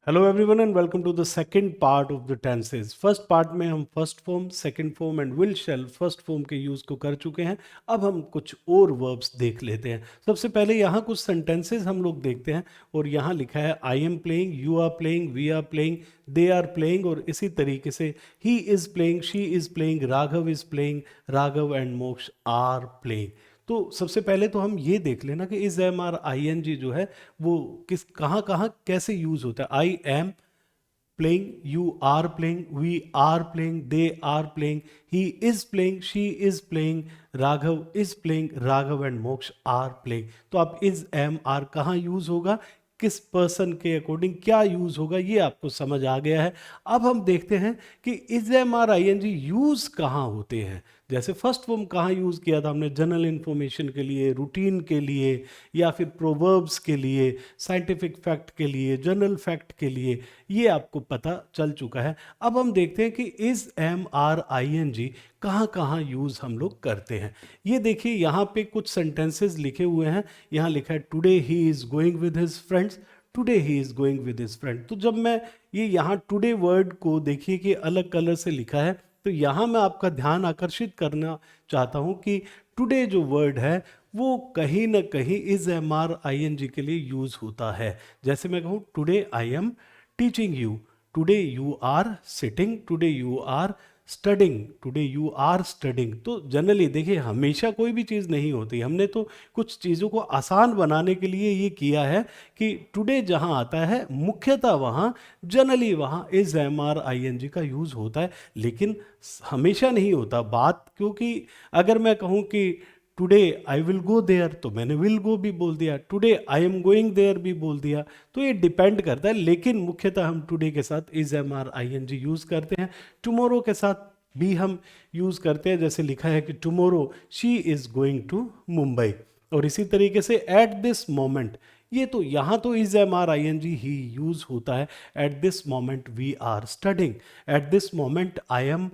Hello everyone and welcome to the second part of the tenses. First part में हम first form, second form and will shall first form के use को कर चुके हैं। अब हम कुछ और वर्ब्स देख लेते हैं। सबसे पहले यहाँ कुछ सेंटेंसेस हम लोग देखते हैं और यहाँ लिखा है I am playing, you are playing, we are playing, they are playing और इसी तरीके से he is playing, she is playing, Raghav is playing, Raghav and Moksh are playing. तो सबसे पहले तो हम ये देख लेना कि is am are I N G जो है वो किस कहाँ कहाँ कैसे यूज होता है। I am playing, you are playing, we are playing, they are playing, he is playing, she is playing, Raghav is playing, Raghav and Moksh are playing. तो अब इज एम आर कहाँ यूज होगा, किस पर्सन के अकॉर्डिंग क्या यूज होगा, ये आपको समझ आ गया है। अब हम देखते हैं कि is am are I N G use कहाँ होते हैं। जैसे फर्स्ट फॉर्म कहाँ यूज़ किया था हमने, जनरल इन्फॉर्मेशन के लिए, रूटीन के लिए, या फिर प्रोवर्ब्स के लिए, साइंटिफिक फैक्ट के लिए, जनरल फैक्ट के लिए, ये आपको पता चल चुका है। अब हम देखते हैं कि is am are I N G कहाँ कहाँ यूज़ हम लोग करते हैं। ये देखिए यहाँ पे कुछ सेंटेंसेस लिखे हुए हैं। यहाँ लिखा है today he is going with his friends, today he is going with his friend. तो जब मैं ये यहाँ टुडे वर्ड को देखिए कि अलग कलर से लिखा है, तो यहाँ मैं आपका ध्यान आकर्षित करना चाहता हूँ कि टुडे जो वर्ड है वो कहीं ना कहीं is am are I N G के लिए यूज होता है। जैसे मैं कहूँ today I am teaching you, today you are sitting, today you are studying, today you are studying. तो जनरली देखिए हमेशा कोई भी चीज़ नहीं होती, हमने तो कुछ चीज़ों को आसान बनाने के लिए ये किया है कि टुडे जहाँ आता है मुख्यतः वहाँ जनरली वहाँ is am are I N G का यूज़ होता है, लेकिन हमेशा नहीं होता बात। क्योंकि अगर मैं कहूँ कि today I will go there, तो मैंने विल गो भी बोल दिया, today I am going there भी बोल दिया। तो ये डिपेंड करता है, लेकिन मुख्यतः हम टुडे के साथ is am are I N G use करते हैं। टुमोरो के साथ भी हम यूज़ करते हैं, जैसे लिखा है कि tomorrow she is going to Mumbai. और इसी तरीके से एट दिस मोमेंट, ये तो यहाँ तो is am are I N G ही यूज़ होता है। At this moment we are studying, at this moment I am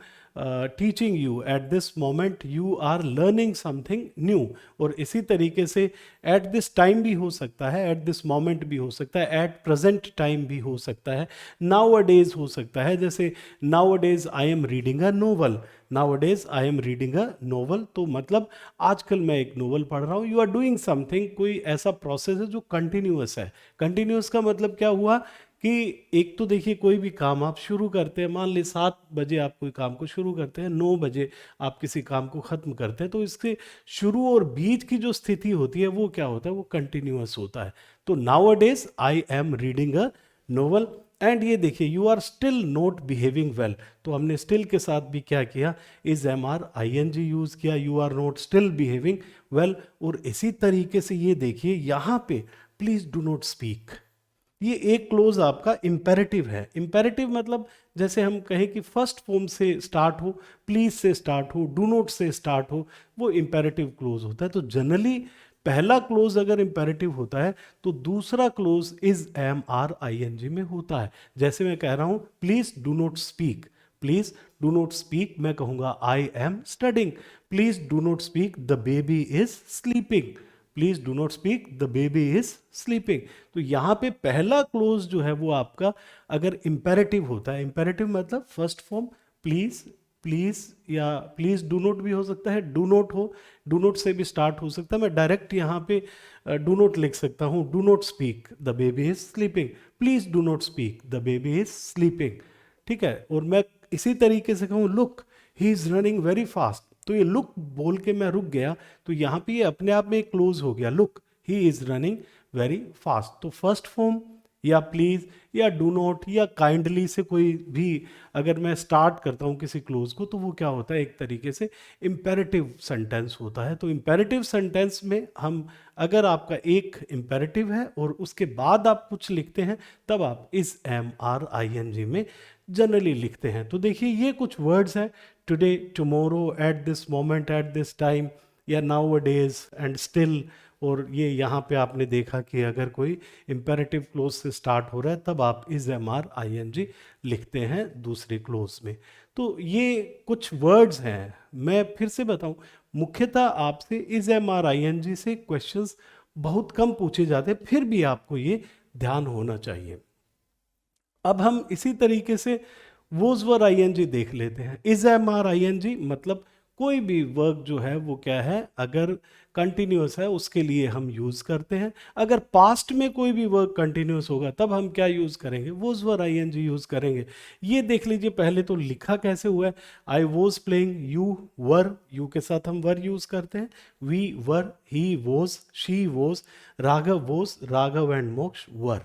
teaching you, at this moment you are learning something new. और इसी तरीके से एट दिस टाइम भी हो सकता है, एट दिस मोमेंट भी हो सकता है, एट प्रेजेंट टाइम भी हो सकता है, नाउ अ डेज हो सकता है। जैसे now a days I am reading a novel, now a days I am reading a novel, तो मतलब आजकल मैं एक नोवेल पढ़ रहा हूँ। यू आर डूइंग समथिंग, कोई ऐसा प्रोसेस है जो कंटिन्यूअस है। कंटिन्यूअस का मतलब क्या हुआ कि एक तो देखिए कोई भी काम आप शुरू करते हैं, मान ली 7 बजे आप कोई काम को शुरू करते हैं, 9 बजे आप किसी काम को ख़त्म करते हैं, तो इसके शुरू और बीच की जो स्थिति होती है वो क्या होता है, वो कंटिन्यूअस होता है। तो nowadays I am reading a novel. And ये देखिए you are still not behaving well, तो हमने स्टिल के साथ भी क्या किया, is am are I N G use किया, you are not still behaving well. और इसी तरीके से ये देखिए यहाँ पे प्लीज डू नॉट स्पीक, ये एक क्लोज आपका इम्पेरेटिव है। इम्पेरेटिव मतलब जैसे हम कहें कि फर्स्ट फॉर्म से स्टार्ट हो, प्लीज से स्टार्ट हो, डू नॉट से स्टार्ट हो, वो इम्पेरेटिव क्लोज होता है। तो जनरली पहला क्लोज अगर इम्पेरेटिव होता है तो दूसरा clause is am are I N G में होता है। जैसे मैं कह रहा हूं please do not speak, please do not speak, मैं कहूंगा I am studying. Please do not speak, the baby is sleeping, please do not speak, the baby is sleeping. तो यहाँ पे पहला क्लोज जो है वो आपका अगर इंपेरेटिव होता है, इंपेरेटिव मतलब फर्स्ट फॉर्म प्लीज, प्लीज या प्लीज डू नॉट भी हो सकता है, डू नॉट हो, डू नॉट से भी स्टार्ट हो सकता है। मैं डायरेक्ट यहाँ पे डू नॉट लिख सकता हूँ, do not speak, the baby is sleeping, please do not speak, the baby is sleeping. ठीक है। और मैं इसी तरीके से कहूँ look he is running very fast, तो ये लुक बोल के मैं रुक गया, तो यहाँ पे ये अपने आप में क्लोज हो गया, look he is running very fast. तो फर्स्ट फॉर्म या प्लीज या डू नॉट या काइंडली से कोई भी अगर मैं स्टार्ट करता हूँ किसी क्लोज को, तो वो क्या होता है, एक तरीके से इम्पेरेटिव सेंटेंस होता है। तो इम्पेरेटिव सेंटेंस में हम अगर आपका एक इम्पेरेटिव है और उसके बाद आप कुछ लिखते हैं, तब आप इस am are I N G में जनरली लिखते हैं। तो देखिए ये कुछ वर्ड्स हैं, today, tomorrow, at this moment, at this time, या nowadays and still. और ये यहाँ पे आपने देखा कि अगर कोई इम्पेरेटिव क्लोज से स्टार्ट हो रहा है तब आप is am are I N G लिखते हैं दूसरे क्लोज में। तो ये कुछ वर्ड्स हैं। मैं फिर से बताऊं, मुख्यतः आपसे is am are I N G से क्वेश्चंस बहुत कम पूछे जाते हैं, फिर भी आपको ये ध्यान होना चाहिए। अब हम इसी तरीके से वोज वर आईएनजी देख लेते हैं। इज एम आर आईएनजी मतलब कोई भी वर्क जो है वो क्या है, अगर कंटिन्यूअस है उसके लिए हम यूज करते हैं। अगर पास्ट में कोई भी वर्क कंटिन्यूअस होगा तब हम क्या यूज करेंगे, वोज वर आईएनजी यूज करेंगे। ये देख लीजिए पहले तो लिखा कैसे हुआ है, I was playing, you were, you के साथ हम वर यूज करते हैं, we were, he was, she was, Raghav was, Raghav and Moksh were.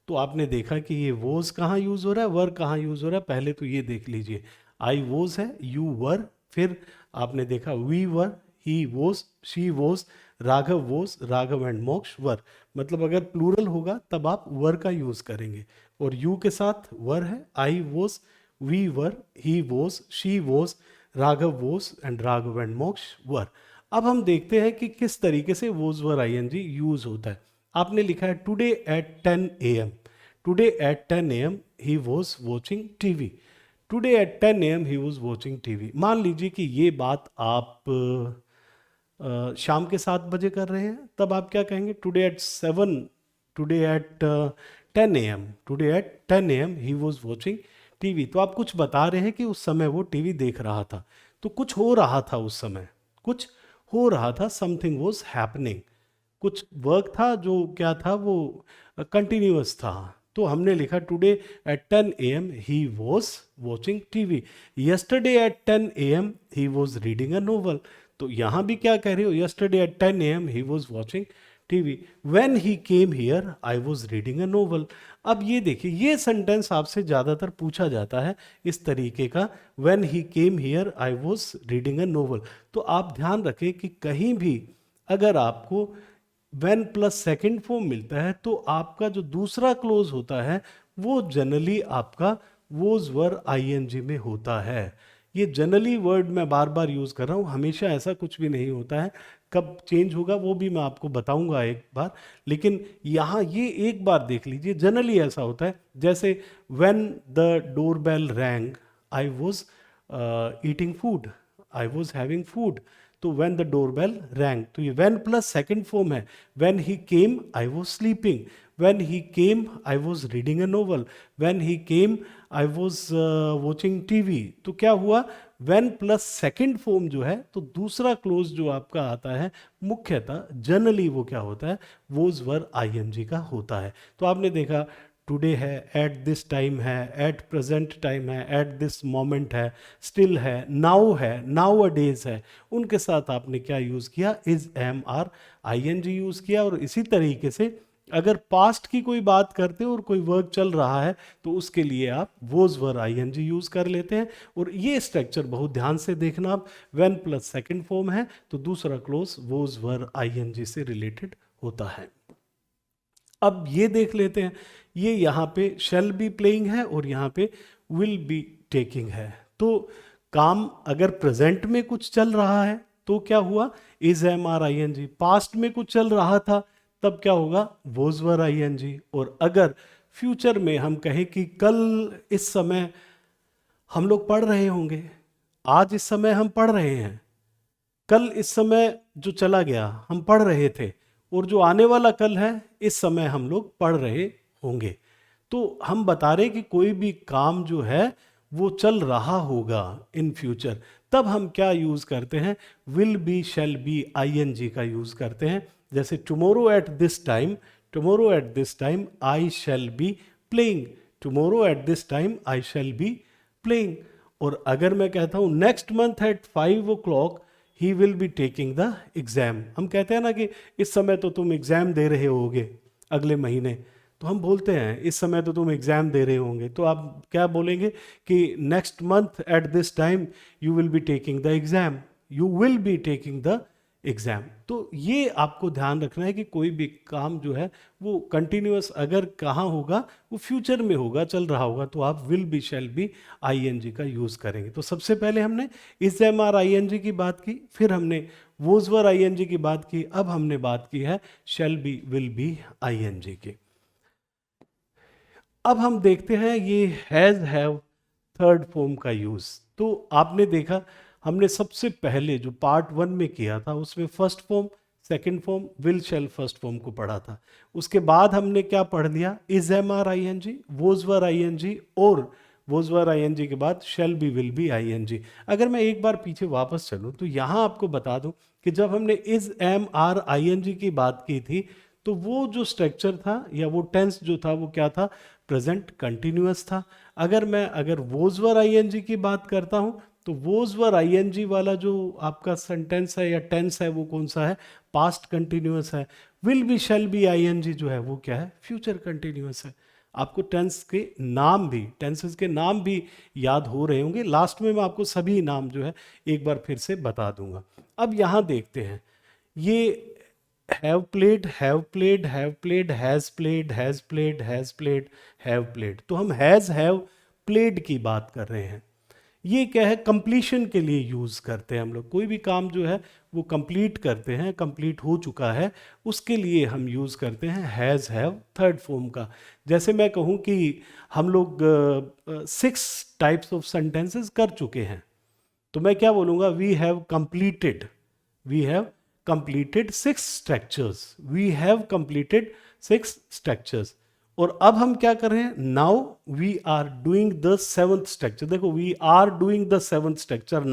तो आपने देखा कि ये वोज कहाँ यूज हो रहा है, वर कहाँ यूज हो रहा है। पहले तो ये देख लीजिए, आई वोज है, यू वर, फिर आपने देखा we were, he was, she was, Raghav was, Raghav and Moksh were. मतलब अगर प्लूरल होगा तब आप वर का यूज करेंगे, और यू के साथ वर है, I was, we were, he was, she was, Raghav was and Raghav and Moksh were. अब हम देखते हैं कि किस तरीके से वोज वर आईएनजी यूज होता है। आपने लिखा है today at 10 AM, today at 10 AM he was watching TV, today at 10 AM he was watching TV. मान लीजिए कि ये बात आप शाम के 7 बजे कर रहे हैं, तब आप क्या कहेंगे, today at 7, today at 10 AM, today at 10 AM he was watching TV. तो आप कुछ बता रहे हैं कि उस समय वो टीवी देख रहा था, तो कुछ हो रहा था उस समय, कुछ हो रहा था, समथिंग वॉज हैपनिंग, कुछ वर्क था जो क्या था, वो कंटिन्यूअस था। तो हमने लिखा today at 10 AM he was watching TV, yesterday at 10 AM he was reading a novel. तो यहाँ भी क्या कह रहे हो, yesterday at 10 AM he was watching TV, when he came here I was reading a novel. अब ये देखिए, ये सेंटेंस आपसे ज़्यादातर पूछा जाता है इस तरीके का, when he came here I was reading a novel. तो आप ध्यान रखें कि कहीं भी अगर आपको वेन प्लस सेकेंड फॉर्म मिलता है तो आपका जो दूसरा क्लोज होता है वो जनरली आपका वोज वर आईएनजी में होता है। ये जनरली वर्ड मैं बार बार यूज कर रहा हूँ, हमेशा ऐसा कुछ भी नहीं होता है, कब चेंज होगा वो भी मैं आपको बताऊंगा एक बार। लेकिन यहाँ ये एक बार देख लीजिए, जनरली ऐसा होता है, जैसे when the door bell rang I was eating food, I was having food. तो व्हेन द डोरबेल रैंग, तो ये व्हेन प्लस सेकंड फॉर्म है। When he came I was sleeping, when he came I was reading a novel, when he came I was watching TV. तो क्या हुआ, when plus second form जो है, तो दूसरा क्लोज जो आपका आता है मुख्यतः जनरली वो क्या होता है, वोज वर आईएनजी का होता है। तो आपने देखा टुडे है, एट दिस टाइम है, एट प्रेजेंट टाइम है, एट दिस मोमेंट है, स्टिल है, नाउ है, नाउ अ डेज है, उनके साथ आपने क्या यूज़ किया, is am are ING use किया। और इसी तरीके से अगर पास्ट की कोई बात करते हो और कोई वर्क चल रहा है तो उसके लिए आप वोज वर आईएनजी यूज़ कर लेते हैं। और ये स्ट्रक्चर बहुत ध्यान से देखना आप, व्हेन प्लस सेकंड फॉर्म है तो दूसरा क्लोज वोज वर आईएनजी से रिलेटेड होता है। अब ये देख लेते हैं, ये यहाँ पे शैल बी प्लेइंग है और यहाँ पे विल बी टेकिंग है। तो काम अगर प्रेजेंट में कुछ चल रहा है तो क्या हुआ, is am are I N G. Past में कुछ चल रहा था तब क्या होगा, was were I N G. और अगर फ्यूचर में हम कहें कि कल इस समय हम लोग पढ़ रहे होंगे, आज इस समय हम पढ़ रहे हैं, कल इस समय जो चला गया हम पढ़ रहे थे, और जो आने वाला कल है इस समय हम लोग पढ़ रहे होंगे। तो हम बता रहे कि कोई भी काम जो है वो चल रहा होगा इन फ्यूचर, तब हम क्या यूज करते हैं, will be shall be ING का यूज करते हैं। जैसे tomorrow at this time, tomorrow at this time I shall be playing, tomorrow at this time I shall be playing. और अगर मैं कहता हूं next month at 5 o'clock he will be taking the exam, हम कहते हैं ना कि इस समय तो तुम एग्जाम दे रहे होगे अगले महीने, तो हम बोलते हैं इस समय तो तुम एग्जाम दे रहे होंगे, तो आप क्या बोलेंगे कि next month eight this time you will be taking the exam, you will be taking the exam. तो ये आपको ध्यान रखना है कि कोई भी काम जो है वो कंटिन्यूअस अगर कहाँ होगा, वो फ्यूचर में होगा, चल रहा होगा, तो आप will be shall be ING का यूज करेंगे। तो सबसे पहले हमने इज एम आर आईएनजी की बात की, फिर हमने वोज वर आईएनजी की बात की, अब हमने बात की है shall be will be ING की। अब हम देखते हैं ये हैज हैव थर्ड फॉर्म का यूज। तो आपने देखा हमने सबसे पहले जो पार्ट 1 में किया था उसमें first form, second form, will shall first form को पढ़ा था। उसके बाद हमने क्या पढ़ लिया, is am are I N G, was were I N G, और was were I N G के बाद shall be will be I N G. अगर मैं एक बार पीछे वापस चलूँ तो यहाँ आपको बता दूँ कि जब हमने is am are I N G की बात की थी तो वो जो स्ट्रक्चर था या वो टेंस जो था वो क्या था, प्रेजेंट कंटिन्यूअस था। अगर was were I N G की बात करता हूँ तो वोज वर आई एन जी वाला जो आपका सेंटेंस है या टेंस है वो कौन सा है, पास्ट कंटिन्यूअस है। Will be shall be I N G जो है वो क्या है, फ्यूचर कंटिन्यूअस है। आपको टेंसेस के नाम भी याद हो रहे होंगे, लास्ट में मैं आपको सभी नाम जो है एक बार फिर से बता दूंगा। अब यहां देखते हैं, ये have played, have played, have played, has played, has played, has played, have played, तो हम हैव प्लेड की बात कर रहे हैं। ये क्या है, कंप्लीशन के लिए यूज करते हैं हम लोग। कोई भी काम जो है वो कंप्लीट करते हैं, कंप्लीट हो चुका है उसके लिए हम यूज करते हैं हैज हैव थर्ड फॉर्म का। जैसे मैं कहूँ कि हम लोग 6 टाइप्स ऑफ सेंटेंसेस कर चुके हैं, तो मैं क्या बोलूँगा, we have completed 6 structures, we have completed 6 structures. और अब हम क्या कर रहे हैं, now we are doing the 7th structure. देखो, we are doing the 7th structure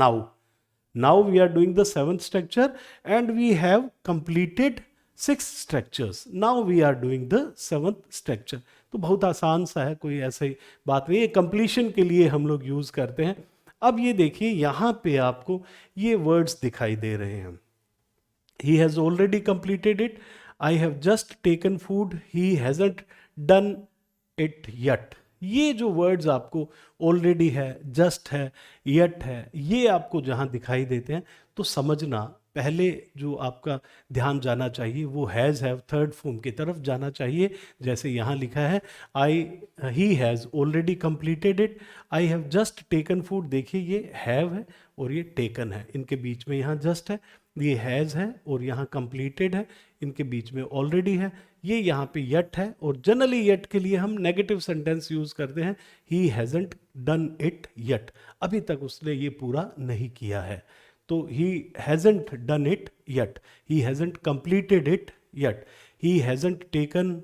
now we are doing the 7th structure and we have completed 6 structures, now we are doing the 7th structure. तो बहुत आसान सा है, कोई ऐसी बात नहीं है, कंप्लीशन के लिए हम लोग यूज करते हैं। अब ये देखिए यहां पे आपको ये वर्ड्स दिखाई दे रहे हैं, he has already completed it, I have just taken food, he hasn't done it yet। ये जो वर्ड्स आपको ऑलरेडी है, जस्ट है, यट है, ये आपको जहां दिखाई देते हैं तो समझना, पहले जो आपका ध्यान जाना चाहिए वो हैज़ हैव थर्ड फॉर्म की तरफ जाना चाहिए। जैसे यहाँ लिखा है he has already completed it, I have just taken food. देखिए ये हैव है और ये टेकन है, इनके बीच में यहाँ जस्ट है, ये हैज़ है और यहाँ कंप्लीटेड है, इनके बीच में ऑलरेडी है, ये यहाँ पे यट है। और जनरली यट के लिए हम नेगेटिव सेंटेंस यूज करते हैं, he hasn't done it yet, अभी तक उसने ये पूरा नहीं किया है। तो he hasn't done it yet, he hasn't completed it yet, he hasn't taken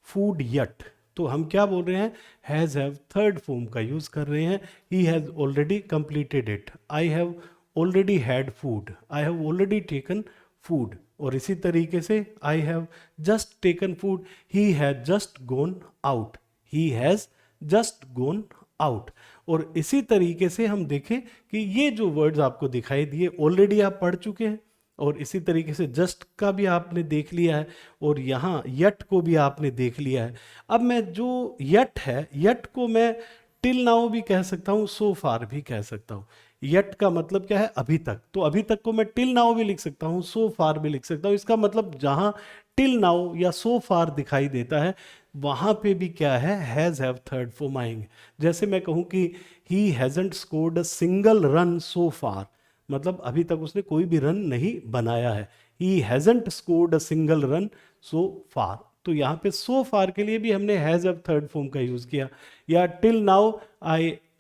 food yet. तो हम क्या बोल रहे हैं, हैज़ हैव थर्ड फॉर्म का यूज कर रहे हैं। He has already completed it, I have already had food, I have already taken food. और इसी तरीके से I have just taken food, he has just gonna out, he has just gonna out. और इसी तरीके से हम देखें कि ये जो वर्ड्स आपको दिखाई दिए ऑलरेडी आप पढ़ चुके हैं, और इसी तरीके से जस्ट का भी आपने देख लिया है और यहाँ यट को भी आपने देख लिया है। अब मैं जो यट है, यट को मैं टिल नाउ भी कह सकता हूँ, सो फार भी कह सकता हूँ। यट का मतलब क्या है, अभी तक, तो अभी तक को मैं टिल नाउ भी लिख सकता हूँ, सो फार भी लिख सकता हूँ। इसका मतलब जहां टिल नाउ या सो फार दिखाई देता है वहां पे भी क्या है, हैज हैव थर्ड फॉर्म आएंगे। जैसे मैं कहूँ कि he hasn't scored a single run so far, मतलब अभी तक उसने कोई भी रन नहीं बनाया है। He hasn't scored a single run so far, तो यहाँ पे सो फार के लिए भी हमने हैज हैव थर्ड फॉर्म का यूज किया। या till now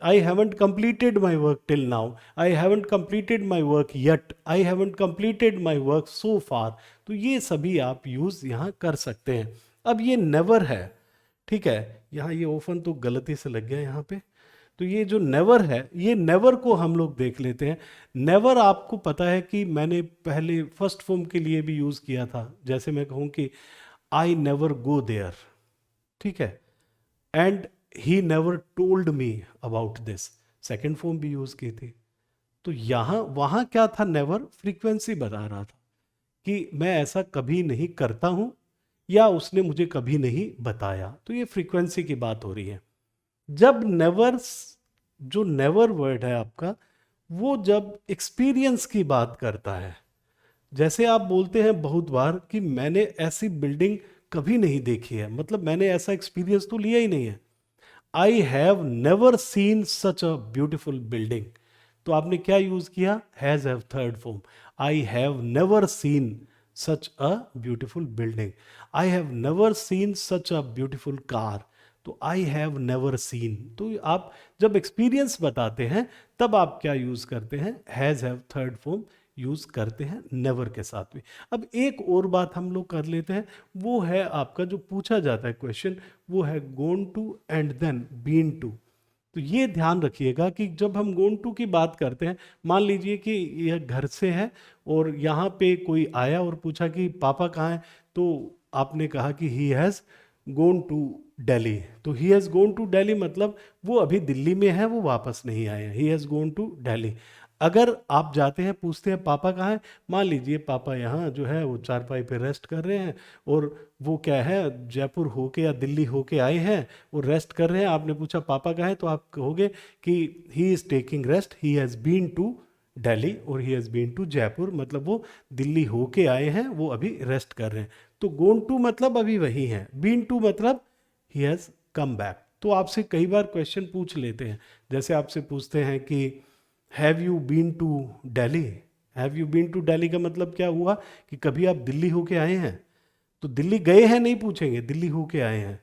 I haven't completed my work till now, I haven't completed my work yet, I haven't completed my work so far। तो ये सभी आप यूज यहाँ कर सकते हैं। अब ये नेवर है, ठीक है, यहाँ ये ऑफन तो गलती से लग गया यहाँ पे, तो ये जो नेवर है, ये नेवर को हम लोग देख लेते हैं। नेवर आपको पता है कि मैंने पहले फर्स्ट फॉर्म के लिए भी यूज किया था। जैसे मैं कहूँ कि आई नेवर गो देयर, ठीक है, and he never told me about this, second form भी यूज की थी। तो यहां वहां क्या था, नेवर फ्रीक्वेंसी बता रहा था कि मैं ऐसा कभी नहीं करता हूं या उसने मुझे कभी नहीं बताया, तो ये फ्रीक्वेंसी की बात हो रही है। जब नेवर, जो नेवर वर्ड है आपका, वो जब एक्सपीरियंस की बात करता है, जैसे आप बोलते हैं बहुत बार कि मैंने ऐसी बिल्डिंग कभी नहीं देखी है, मतलब मैंने ऐसा एक्सपीरियंस तो लिया ही नहीं है। I have never seen such a beautiful building, तो आपने क्या यूज किया, has have third form. I have never seen such a beautiful building, I have never seen such a beautiful car, तो आई हैव नेवर सीन। तो आप जब experience बताते हैं तब आप क्या यूज करते हैं, has have third form use करते हैं नेवर के साथ भी। अब एक और बात हम लोग कर लेते हैं, वो है आपका जो पूछा जाता है क्वेश्चन, वो है gone to and then been to. तो ये ध्यान रखिएगा कि जब हम गोन टू की बात करते हैं, मान लीजिए कि यह घर से है और यहाँ पे कोई आया और पूछा कि पापा कहाँ हैं, तो आपने कहा कि he has gone to Delhi. तो he has gone to Delhi मतलब वो अभी दिल्ली में है, वो वापस नहीं आए हैं। He has gone to Delhi. अगर आप जाते हैं पूछते हैं पापा कहाँ हैं, मान लीजिए पापा यहाँ जो है वो चारपाई पे रेस्ट कर रहे हैं और वो क्या है जयपुर होके या दिल्ली होके आए हैं, वो रेस्ट कर रहे हैं। आपने पूछा पापा कहाँ हैं, तो आप कहोगे कि he is taking rest, he has been to Delhi और he has been to Jaipur, मतलब वो दिल्ली होके आए हैं, वो अभी रेस्ट कर रहे हैं। तो गोन टू मतलब अभी वही है, बीन टू मतलब ही हैज़ कम बैक। तो आपसे कई बार क्वेश्चन पूछ लेते हैं, जैसे आपसे पूछते हैं कि have you been to Delhi. Have you been to Delhi का मतलब क्या हुआ कि कभी आप दिल्ली होके आए हैं। तो दिल्ली गए हैं नहीं पूछेंगे, दिल्ली होके आए हैं।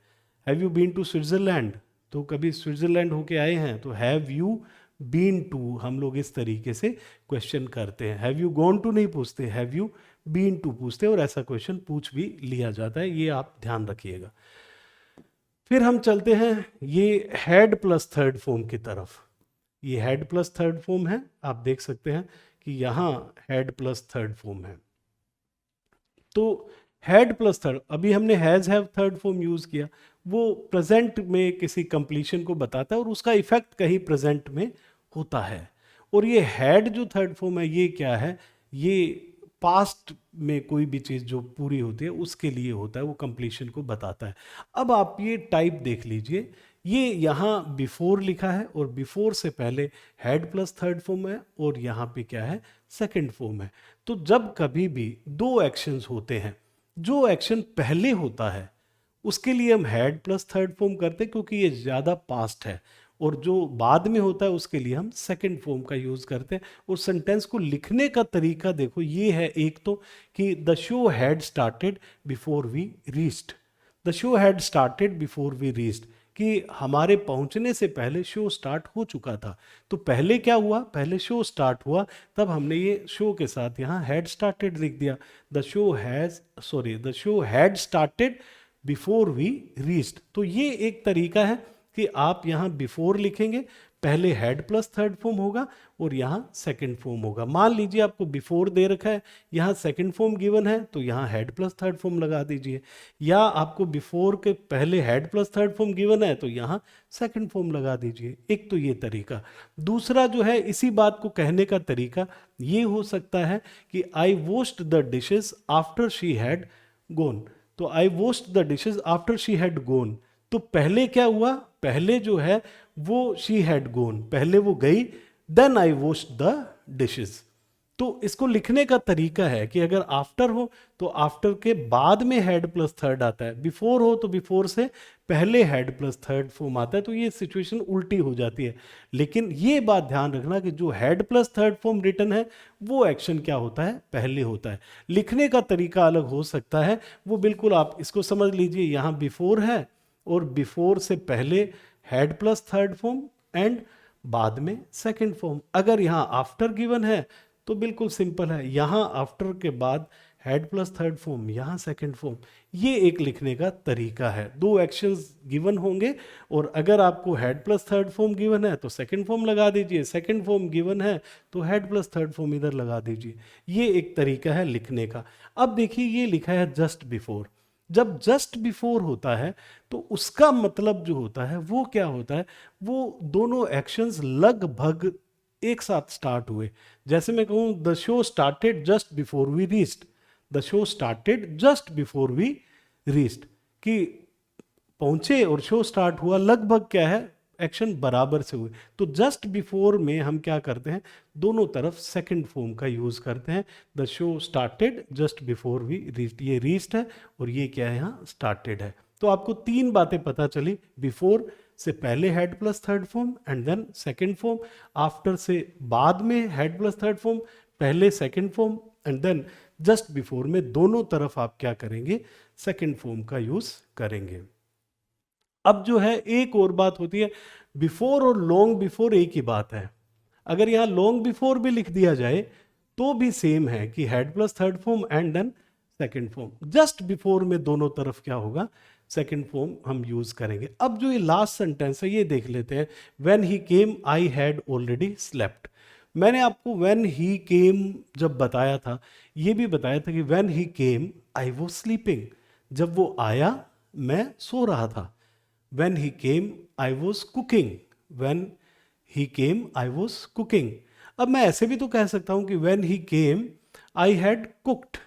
Have you been to Switzerland, तो कभी स्विट्जरलैंड होके आए हैं। तो हैव यू बीन टू हम लोग इस तरीके से क्वेश्चन करते हैं। हैव यू गॉन टू नहीं पूछते, हैव यू बीन टू पूछते हैं, और ऐसा क्वेश्चन पूछ भी लिया जाता है, ये आप ध्यान रखिएगा। फिर हम चलते हैं ये हैड प्लस थर्ड फॉर्म की तरफ। ये हैड प्लस थर्ड फॉर्म है, आप देख सकते हैं कि यहाँ हैड प्लस थर्ड फॉर्म है। तो हैड प्लस थर्ड, अभी हमने has have third form use किया, वो प्रेजेंट में किसी कंप्लीशन को बताता है और उसका इफेक्ट कहीं प्रेजेंट में होता है। और ये हैड जो थर्ड फॉर्म है, ये क्या है, ये पास्ट में कोई भी चीज़ जो पूरी होती है उसके लिए होता है, वो कंप्लीशन को बताता है। अब आप ये टाइप देख लीजिए, ये यहाँ बिफोर लिखा है और बिफोर से पहले हैड प्लस थर्ड फॉर्म है और यहाँ पे क्या है, सेकंड फॉर्म है। तो जब कभी भी दो एक्शंस होते हैं, जो एक्शन पहले होता है उसके लिए हम हैड प्लस थर्ड फॉर्म करते हैं क्योंकि ये ज़्यादा पास्ट है, और जो बाद में होता है उसके लिए हम सेकंड फॉर्म का यूज़ करते हैं। और सेंटेंस को लिखने का तरीका देखो, ये है एक तो कि the show had started before we reached. The show had started before we reached, कि हमारे पहुंचने से पहले शो स्टार्ट हो चुका था। तो पहले क्या हुआ, पहले शो स्टार्ट हुआ, तब हमने ये शो के साथ यहाँ हैड स्टार्टेड लिख दिया। The show had started before we reached. तो ये एक तरीका है कि आप यहाँ बिफोर लिखेंगे, पहले हैड प्लस थर्ड फॉर्म होगा और यहाँ सेकंड फॉर्म होगा। मान लीजिए आपको बिफोर दे रखा है, यहाँ सेकंड फॉर्म गिवन है, तो यहाँ हैड प्लस थर्ड फॉर्म लगा दीजिए। या आपको बिफोर के पहले had plus third form given है, तो यहाँ सेकंड फॉर्म लगा दीजिए। एक तो ये तरीका। दूसरा जो है इसी बात को कहने का तरीका ये हो सकता है कि I washed the dishes after she had gone. तो I washed the dishes after she had gone, तो पहले क्या हुआ, पहले जो है वो शी हैड गोन, पहले वो गई, then I washed the dishes. तो इसको लिखने का तरीका है कि अगर आफ्टर हो तो आफ्टर के बाद में हैड प्लस थर्ड आता है, बिफोर हो तो बिफोर से पहले हैड प्लस थर्ड फॉर्म आता है, तो ये सिचुएशन उल्टी हो जाती है। लेकिन ये बात ध्यान रखना कि जो had plus third form written है वो एक्शन क्या होता है, पहले होता है। लिखने का तरीका अलग हो सकता है, वो बिल्कुल आप इसको समझ लीजिए। यहाँ बिफोर है और बिफोर से पहले had plus third form and बाद में सेकंड फॉर्म। अगर यहाँ आफ्टर गिवन है तो बिल्कुल सिंपल है, यहाँ आफ्टर के बाद हैड प्लस थर्ड फॉर्म, यहाँ सेकंड फॉर्म। ये एक लिखने का तरीका है। दो एक्शंस गिवन होंगे और अगर आपको had plus third form given है तो सेकंड फॉर्म लगा दीजिए, सेकंड फॉर्म गिवन है तो हैड प्लस थर्ड फॉर्म इधर लगा दीजिए। ये एक तरीका है लिखने का। अब देखिए ये लिखा है जस्ट बिफोर। जब जस्ट बिफोर होता है तो उसका मतलब जो होता है वो क्या होता है, वो दोनों एक्शंस लगभग एक साथ स्टार्ट हुए। जैसे मैं कहूं the show started just before we reached, the show started just before we reached, कि पहुंचे और शो स्टार्ट हुआ, लगभग क्या है, एक्शन बराबर से हुए। तो जस्ट बिफोर में हम क्या करते हैं, दोनों तरफ सेकंड फॉर्म का यूज करते हैं। The show started just before we reached, ये रीच्ड है और ये क्या है, यहाँ स्टार्टेड है। तो आपको तीन बातें पता चली, बिफोर से पहले had plus third form and then second form, after से बाद में हैड प्लस थर्ड फॉर्म, पहले second form and then just before में दोनों तरफ आप क्या करेंगे, सेकंड फॉर्म का यूज करेंगे। अब जो है एक और बात होती है, बिफोर और लॉन्ग बिफोर एक ही बात है। अगर यहां लॉन्ग बिफोर भी लिख दिया जाए तो भी सेम है कि had plus third form and then second form, just before में दोनों तरफ क्या होगा, सेकंड फॉर्म हम यूज करेंगे। अब जो ये लास्ट सेंटेंस है ये देख लेते हैं, when he came I had already slept. मैंने आपको व्हेन ही केम जब बताया था, ये भी बताया था कि when he came I was sleeping, जब वो आया मैं सो रहा था। When he came I was cooking, when he came I was cooking. अब मैं ऐसे भी तो कह सकता हूं कि when he came I had cooked,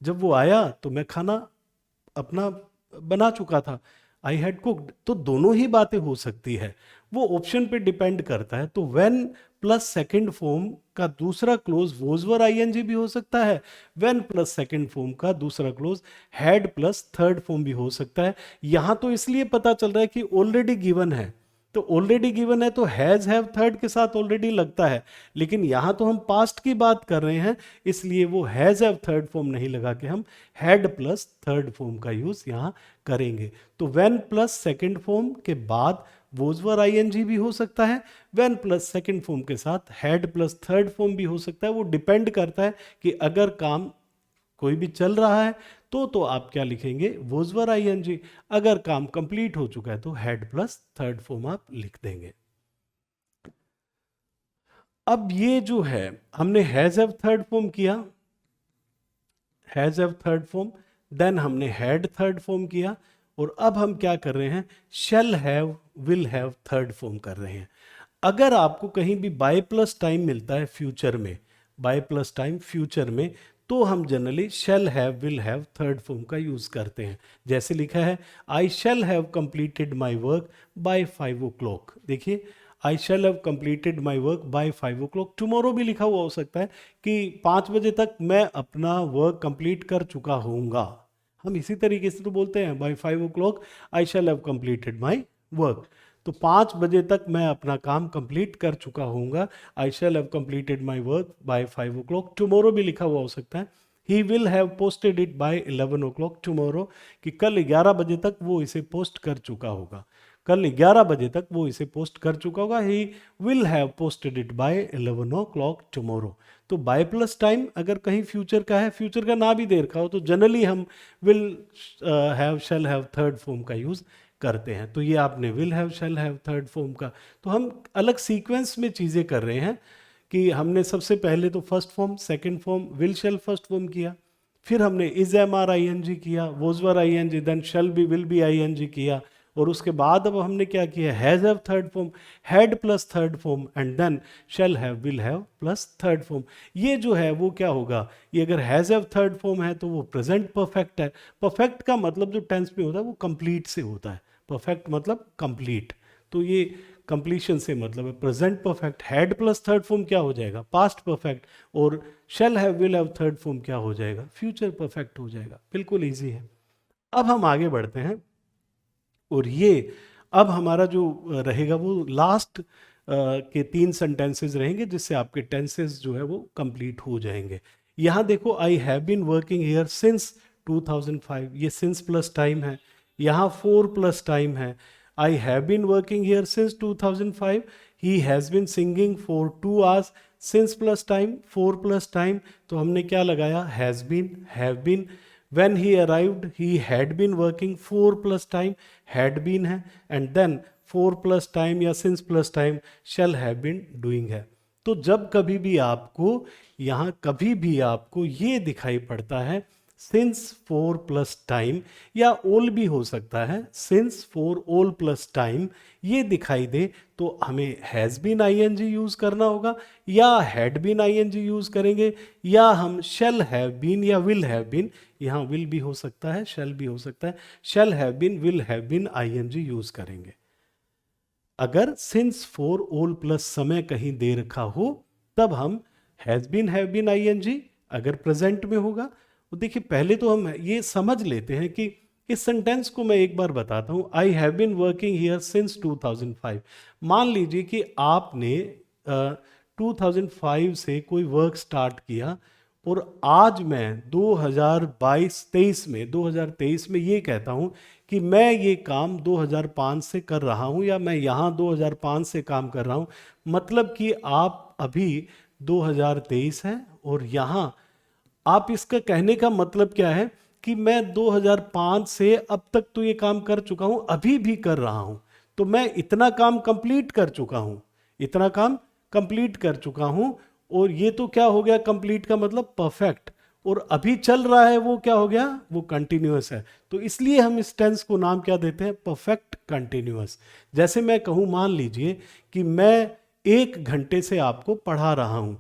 जब वो आया तो मैं खाना अपना बना चुका था, आई हैड कुक्ड। तो दोनों ही बातें हो सकती है, वो ऑप्शन पे डिपेंड करता है। तो व्हेन प्लस सेकंड फॉर्म का दूसरा क्लोज वॉज वर आईएनजी भी हो सकता है, व्हेन प्लस सेकंड फॉर्म का दूसरा close had plus third form भी हो सकता है। यहां तो इसलिए पता चल रहा है कि ऑलरेडी गिवन है, तो ऑलरेडी गिवन है तो हैज हैव थर्ड के साथ ऑलरेडी लगता है, लेकिन यहां तो हम पास्ट की बात कर रहे हैं, इसलिए वो हैज हैव थर्ड फॉर्म नहीं लगा के हम हैड प्लस थर्ड फॉर्म का यूज यहां करेंगे। तो व्हेन प्लस सेकंड फॉर्म के बाद वोज वर आईएनजी भी हो सकता है, व्हेन प्लस सेकंड फॉर्म के साथ हैड प्लस थर्ड फॉर्म भी हो सकता है। वो डिपेंड करता है कि अगर काम कोई भी चल रहा है तो आप क्या लिखेंगे, वोज वर आईएनजी। अगर काम कंप्लीट हो चुका है तो हैड प्लस थर्ड फॉर्म आप लिख देंगे। अब ये जो है हमने हैज हैव थर्ड फॉर्म किया, has have third form, then हमने हैड थर्ड फॉर्म किया, और अब हम क्या कर रहे हैं, shall have will have third form कर रहे हैं। अगर आपको कहीं भी बाय प्लस टाइम मिलता है फ्यूचर में, बाय प्लस टाइम फ्यूचर में, तो हम generally shall have will have third form का यूज करते हैं। जैसे लिखा है I shall have completed my work by 5 o'clock। देखिए I shall have completed my work by 5 o'clock, tomorrow भी लिखा हुआ हो सकता है कि 5 बजे तक मैं अपना वर्क कंप्लीट कर चुका होऊंगा। हम इसी तरीके से तो बोलते हैं by 5 o'clock I shall have completed my work, तो 5 बजे तक मैं अपना काम कंप्लीट कर चुका होऊंगा। I shall have completed my work by 5 o'clock, tomorrow भी लिखा हुआ हो सकता है। He will have posted it by 11 o'clock tomorrow, कि कल 11 बजे तक वो इसे पोस्ट कर चुका होगा, कल 11 बजे तक वो इसे पोस्ट कर चुका होगा। ही will have posted it by 11 o'clock tomorrow. तो बाय प्लस टाइम अगर कहीं फ्यूचर का है, फ्यूचर का ना भी दे रखा हो, तो जनरली हम will have shall have third form का यूज करते हैं। तो ये आपने will have shall have third form का, तो हम अलग सीक्वेंस में चीजें कर रहे हैं कि हमने सबसे पहले तो first form second form will shall first form किया, फिर हमने is am are I N G किया, was were I N G, then shall be will be I N G किया, और उसके बाद अब हमने क्या किया, has have third form, had plus third form, and then shall have will have plus third form. ये जो है वो क्या होगा, ये अगर हैज हैव थर्ड फॉर्म है तो वो प्रेजेंट परफेक्ट है। परफेक्ट का मतलब जो टेंस में होता है वो कंप्लीट से होता है, परफेक्ट मतलब कंप्लीट, तो ये कंप्लीशन से मतलब है present perfect. Had plus third form क्या हो जाएगा, पास्ट परफेक्ट, और शैल have will have third form क्या हो जाएगा, फ्यूचर परफेक्ट हो जाएगा। बिल्कुल इजी है। अब हम आगे बढ़ते हैं, और ये अब हमारा जो रहेगा वो लास्ट के 3 सेंटेंसेस रहेंगे, जिससे आपके टेंसेस जो है वो कंप्लीट हो जाएंगे। यहाँ देखो I have been working here since 2005, ये सिंस प्लस टाइम है, यहाँ 4 प्लस टाइम है। I have been working here since 2005, he has been singing for 2 hours, since plus time 4 plus time, तो हमने क्या लगाया, has been, have been. When he arrived, he had been working 4 plus time, had been है, and then 4 plus time या since plus time shall have been doing है। तो जब कभी भी आपको यहाँ कभी भी आपको ये दिखाई पड़ता है since 4 plus time, या all भी हो सकता है, since for all plus time ये दिखाई दे, तो हमें has been ing यूज करना होगा, या had been ing यूज करेंगे, या हम shall have been या will have been, यहाँ will भी हो सकता है, shall भी हो सकता है, shall have been will have been ing use करेंगे। अगर since for all plus समय कहीं दे रखा हो तब हम has been have been ing, अगर प्रेजेंट में होगा। तो देखिए पहले तो हम ये समझ लेते हैं कि इस सेंटेंस को मैं एक बार बताता हूँ, I have been working here since 2005। मान लीजिए कि आपने 2005 से कोई वर्क स्टार्ट किया, और आज मैं 2023 में ये कहता हूँ कि मैं ये काम 2005 से कर रहा हूँ, या मैं यहाँ 2005 से काम कर रहा हूँ, मतलब कि आप अभी 2023 है और यहाँ आप इसका कहने का मतलब क्या है कि मैं 2005 से अब तक तो ये काम कर चुका हूं, अभी भी कर रहा हूं, तो मैं इतना काम कंप्लीट कर चुका हूं, इतना काम कंप्लीट कर चुका हूं। और ये तो क्या हो गया, कंप्लीट का मतलब परफेक्ट, और अभी चल रहा है वो क्या हो गया, वो कंटिन्यूअस है। तो इसलिए हम इस टेंस को नाम क्या देते हैं, परफेक्ट कंटिन्यूअस। जैसे मैं कहूं, मान लीजिए कि मैं 1 घंटे से आपको पढ़ा रहा हूं,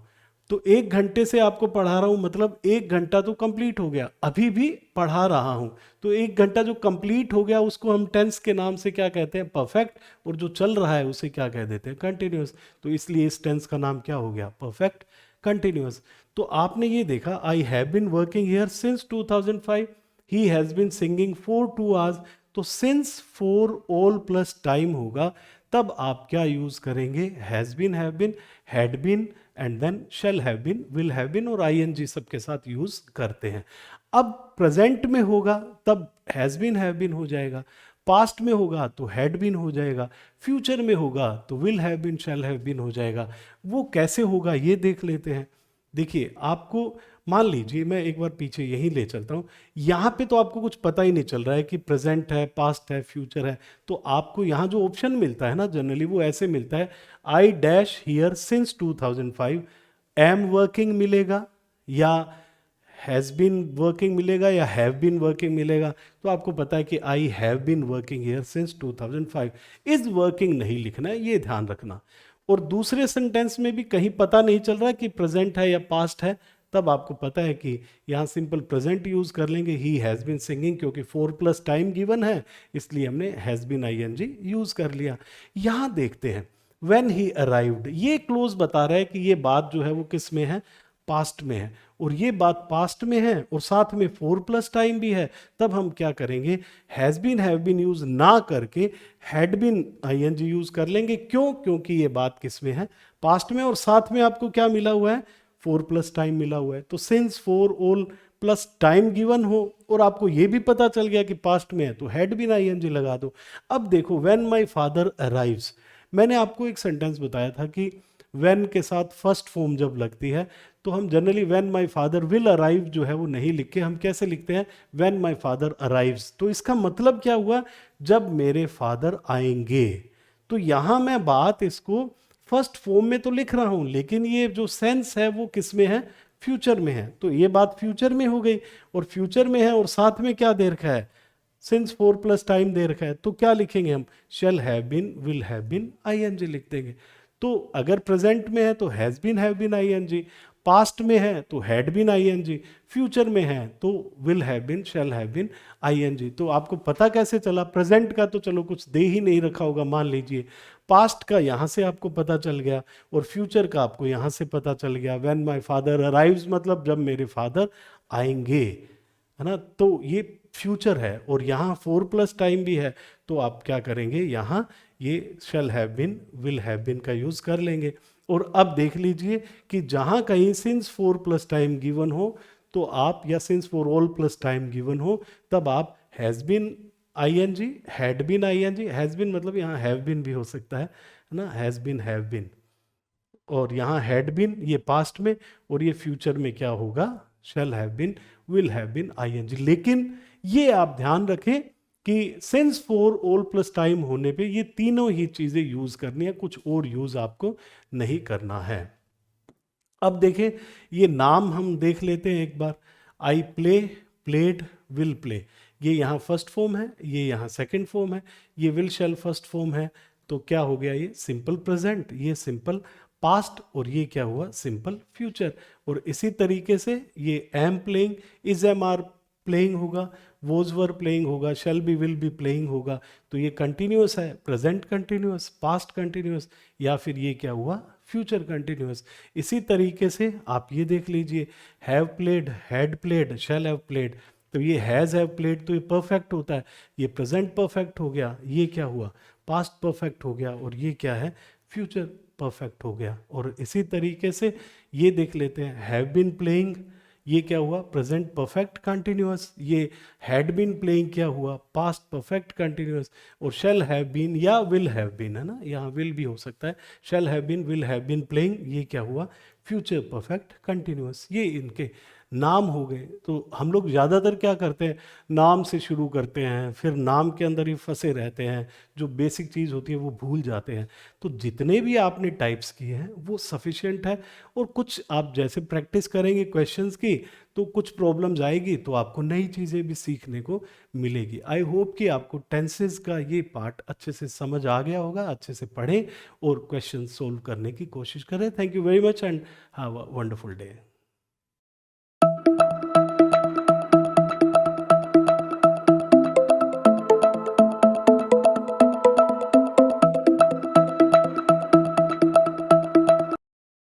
तो 1 घंटे से आपको पढ़ा रहा हूं मतलब 1 घंटा तो कंप्लीट हो गया, अभी भी पढ़ा रहा हूं। तो 1 घंटा जो कंप्लीट हो गया उसको हम टेंस के नाम से क्या कहते हैं, परफेक्ट, और जो चल रहा है उसे क्या कह देते हैं, कंटिन्यूअस। तो इसलिए इस टेंस का नाम क्या हो गया, परफेक्ट कंटिन्यूअस। तो आपने ये देखा, I have been working here since 2005, he has been singing for 2 hours. तो since for all plus time होगा, तब आप क्या यूज करेंगे, has been, have been, had been, and then shall have been, will have been और ING सबके साथ use करते हैं। अब प्रेजेंट में होगा तब हैज बीन, हैव बीन हो जाएगा, पास्ट में होगा तो हैड बीन हो जाएगा, फ्यूचर में होगा तो will have been, shall have been हो जाएगा। वो कैसे होगा ये देख लेते हैं। देखिए, आपको मान लीजिए, मैं एक बार पीछे यहीं ले चलता हूँ, यहाँ पे तो आपको कुछ पता ही नहीं चल रहा है कि प्रेजेंट है, पास्ट है, फ्यूचर है। तो आपको यहाँ जो ऑप्शन मिलता है ना, जनरली वो ऐसे मिलता है, I dash here since 2005, am working मिलेगा, या हैज़ बीन वर्किंग मिलेगा, या हैव बीन वर्किंग मिलेगा। तो आपको पता है कि I have been working here since 2005। Is working नहीं लिखना है, ये ध्यान रखना। और दूसरे सेंटेंस में भी कहीं पता नहीं चल रहा कि प्रेजेंट है या पास्ट है, तब आपको पता है कि यहाँ सिंपल प्रेजेंट यूज कर लेंगे, ही हैज़ बीन सिंगिंग, क्योंकि 4 प्लस टाइम गिवन है, इसलिए हमने हैज़ बीन आईएनजी यूज कर लिया। यहाँ देखते हैं, व्हेन ही अराइव्ड, ये क्लोज बता रहा है कि ये बात जो है वो किस में है, पास्ट में है, और ये बात पास्ट में है और साथ में 4 प्लस टाइम भी है। तब हम क्या करेंगे, has been, have been use ना करके हैड बीन आईएनजी यूज कर लेंगे। क्यों, क्योंकि ये बात किस में है, पास्ट में, और साथ में आपको क्या मिला हुआ है, 4 प्लस टाइम मिला हुआ है। तो since for all plus time given हो और आपको ये भी पता चल गया कि पास्ट में है, तो हैड बीन आईएनजी लगा दो। अब देखो, व्हेन माय फादर अराइव्स, मैंने आपको एक सेंटेंस बताया था कि व्हेन के साथ फर्स्ट फॉर्म जब लगती है तो हम generally when my father will arrive जो है वो नहीं लिख के हम कैसे लिखते हैं, व्हेन माय फादर अराइव्स। तो इसका मतलब क्या हुआ, जब मेरे फादर आएंगे। तो यहां मैं बात इसको फर्स्ट फॉर्म में तो लिख रहा हूं, लेकिन ये जो सेंस है वो किस में है, फ्यूचर में है। तो ये बात फ्यूचर में हो गई, और फ्यूचर में है और साथ में क्या दे रखा है, सिंस 4 प्लस टाइम दे रखा है। तो क्या लिखेंगे हम, shall have been, will have been, ING लिख देंगे। तो अगर प्रेजेंट में है तो has been, have been, ING, past में है तो हैड बीन, आईएनजी, फ्यूचर में है तो will have been, shall have been, ING. तो आपको पता कैसे चला, प्रेजेंट का तो चलो कुछ दे ही नहीं रखा होगा मान लीजिए, पास्ट का यहां से आपको पता चल गया, और फ्यूचर का आपको यहां से पता चल गया। व्हेन माय फादर अराइव्स मतलब जब मेरे फादर आएंगे, है ना। तो ये फ्यूचर है और यहाँ 4 प्लस टाइम भी है, तो आप क्या करेंगे, यहाँ ये shall have been, will have been का यूज कर लेंगे। और अब देख लीजिए कि जहां कहीं सिंस 4 प्लस टाइम गिवन हो तो आप, या since for all plus time given हो, तब आप has been ING, had been ING, has been मतलब यहाँ हैव बीन भी हो सकता है ना, हैज बीन, हैव बीन, और यहाँ हैड बीन ये पास्ट में, और ये फ्यूचर में क्या होगा, shall have been, will have been, ING. लेकिन ये आप ध्यान रखें कि since for all plus time होने पे ये तीनों ही चीजें यूज करनी है, कुछ और यूज आपको नहीं करना है। अब देखें, ये नाम हम देख लेते हैं एक बार, I play, played, will play, ये यहाँ फर्स्ट फॉर्म है, ये यहाँ सेकंड फॉर्म है, ये विल शैल फर्स्ट फॉर्म है। तो क्या हो गया, ये सिंपल प्रेजेंट, ये सिंपल पास्ट, और ये क्या हुआ, सिंपल फ्यूचर। और इसी तरीके से ये am playing, is am are playing होगा, वोज वर प्लेइंग होगा, shall be, will be playing होगा। तो ये कंटिन्यूअस है, प्रेजेंट कंटिन्यूअस, पास्ट कंटिन्यूअस, या फिर ये क्या हुआ, फ्यूचर कंटिन्यूअस। इसी तरीके से आप ये देख लीजिए, have played, had played, shall have played. तो ये हैज़ हैव प्लेड तो ये परफेक्ट होता है, ये प्रेजेंट परफेक्ट हो गया, ये क्या हुआ, पास्ट परफेक्ट हो गया, और ये क्या है, फ्यूचर परफेक्ट हो गया। और इसी तरीके से ये देख लेते हैं, हैव बीन प्लेइंग, ये क्या हुआ, प्रेजेंट परफेक्ट कंटिन्यूअस। ये हैड बीन प्लेइंग क्या हुआ, पास्ट परफेक्ट कंटिन्यूअस। और शेल हैव बीन या विल हैव बीन, है ना, यहाँ विल भी हो सकता है, shall have been, will have been playing, ये क्या हुआ, फ्यूचर परफेक्ट कंटिन्यूअस। ये इनके नाम हो गए। तो हम लोग ज़्यादातर क्या करते हैं, नाम से शुरू करते हैं, फिर नाम के अंदर ही फंसे रहते हैं, जो बेसिक चीज़ होती है वो भूल जाते हैं। तो जितने भी आपने टाइप्स किए हैं वो सफिशिएंट है। और कुछ आप जैसे प्रैक्टिस करेंगे क्वेश्चंस की, तो कुछ प्रॉब्लम्स आएगी तो आपको नई चीज़ें भी सीखने को मिलेगी। आई होप कि आपको टेंसेस का ये पार्ट अच्छे से समझ आ गया होगा। अच्छे से पढ़ें और क्वेश्चन सोल्व करने की कोशिश करें। Thank you very much and have a wonderful day.